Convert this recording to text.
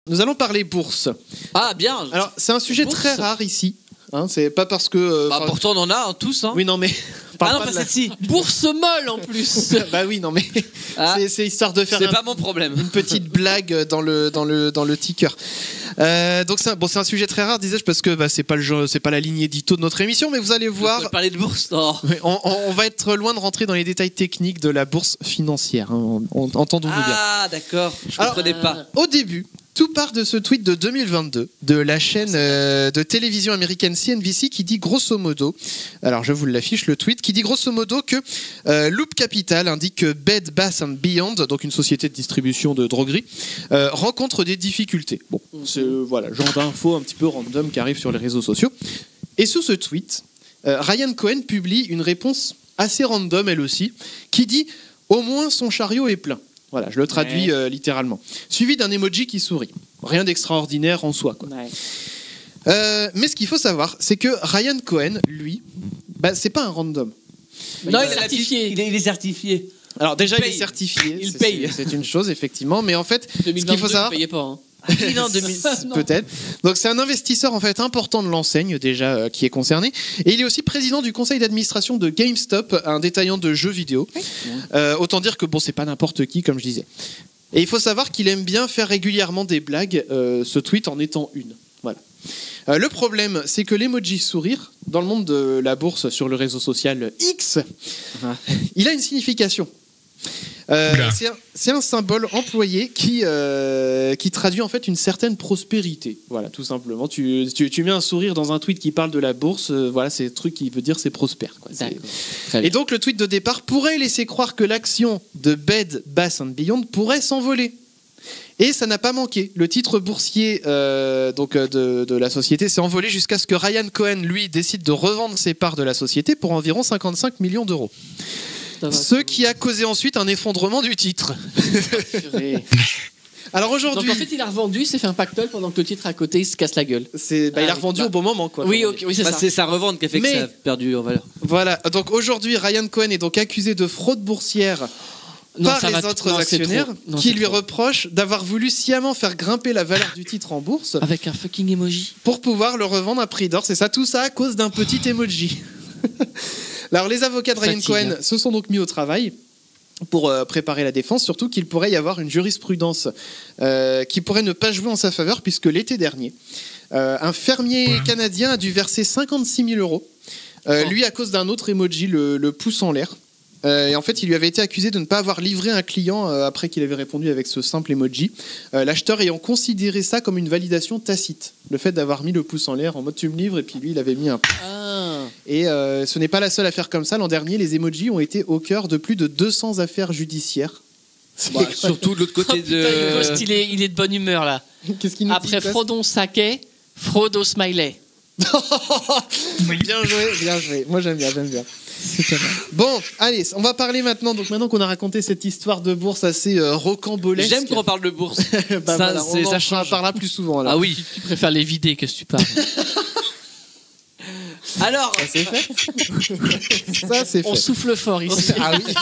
Nous allons parler bourse. Ah bien. Alors c'est un sujet Bourse. très rare ici. Hein, c'est pas parce que. Pourtant on en a tous. Hein. Oui non mais. Ah non pas celle-ci. Bourse molle en plus. Bah oui non mais. C'est histoire de faire. C'est pas mon problème. Une petite blague dans le ticker. Donc c'est un sujet très rare, disais-je, parce que c'est pas le jeu, c'est pas la ligne édito de notre émission, mais vous allez voir. On va parler de bourse. Oh. On va être loin de rentrer dans les détails techniques de la bourse financière. Hein, entendons-nous bien. Ah d'accord. Je comprenais pas. Au début. Tout part de ce tweet de 2022 de la chaîne de télévision américaine CNBC qui dit grosso modo, alors je vous l'affiche le tweet, qui dit grosso modo que Loop Capital indique que Bed Bath & Beyond, donc une société de distribution de droguerie, rencontre des difficultés. Bon, c'est voilà, genre d'infos un petit peu random qui arrive sur les réseaux sociaux. Et sous ce tweet, Ryan Cohen publie une réponse assez random elle aussi, qui dit « Au moins son chariot est plein ». Voilà, je le traduis littéralement. Suivi d'un emoji qui sourit. Rien d'extraordinaire en soi, quoi. Ouais. Mais ce qu'il faut savoir, c'est que Ryan Cohen, lui, c'est pas un random. Non, il est certifié. Il est certifié. Alors déjà, il est certifié. Il paye. C'est une chose, effectivement. Mais en fait, 2022, ce qu'il faut savoir... il payait pas, hein. Non, peut-être. Donc c'est un investisseur en fait important de l'enseigne déjà qui est concerné, et il est aussi président du conseil d'administration de GameStop, un détaillant de jeux vidéo. Autant dire que c'est pas n'importe qui, comme je disais. Et il faut savoir qu'il aime bien faire régulièrement des blagues. Ce tweet en étant une. Voilà. Le problème, c'est que l'emoji sourire dans le monde de la bourse sur le réseau social X, il a une signification. C'est un symbole employé qui traduit en fait une certaine prospérité. Voilà, tout simplement. Tu mets un sourire dans un tweet qui parle de la bourse. Voilà, c'est le truc qui veut dire c'est prospère. Quoi. Et donc le tweet de départ pourrait laisser croire que l'action de Bed Bath & Beyond pourrait s'envoler. Et ça n'a pas manqué. Le titre boursier de la société s'est envolé jusqu'à ce que Ryan Cohen, lui, décide de revendre ses parts de la société pour environ 55 millions d'euros. Ce qui a causé ensuite un effondrement du titre. Alors aujourd'hui... Donc en fait, il a revendu, il s'est fait un pactole pendant que le titre à côté, il se casse la gueule. Il a revendu au bon moment, quoi. Oui, okay, oui c'est ça. C'est sa revente qui a fait que ça a perdu en valeur. Voilà, donc aujourd'hui, Ryan Cohen est donc accusé de fraude boursière par les autres actionnaires qui lui reprochent d'avoir voulu sciemment faire grimper la valeur du titre en bourse. Avec un fucking emoji. Pour pouvoir le revendre à prix d'or, c'est ça, tout ça à cause d'un petit emoji. Alors les avocats de Ryan Cohen se sont donc mis au travail pour préparer la défense, surtout qu'il pourrait y avoir une jurisprudence qui pourrait ne pas jouer en sa faveur, puisque l'été dernier, un fermier canadien a dû verser 56 000 euros, lui à cause d'un autre emoji, le pouce en l'air. Et en fait, il lui avait été accusé de ne pas avoir livré un client après qu'il avait répondu avec ce simple emoji. L'acheteur ayant considéré ça comme une validation tacite. Le fait d'avoir mis le pouce en l'air en mode tu me livres, et puis lui, il avait mis un... Et ce n'est pas la seule affaire comme ça. L'an dernier, les emojis ont été au cœur de plus de 200 affaires judiciaires. Surtout de l'autre côté de... Putain, il est de bonne humeur là. Qu'est-ce qu'il nous Après dit, Frodon Saké, Frodo Smiley. Bien joué. Moi j'aime bien. Bon, allez, on va parler maintenant. Donc maintenant qu'on a raconté cette histoire de bourse assez rocambolesque. J'aime qu'on parle de bourse. Ça en parlera plus souvent. Alors. Ah oui, tu préfères les vider, qu'est-ce que tu parles. Alors, c'est fait. Ça c'est fait. On souffle fort ici. Ah oui.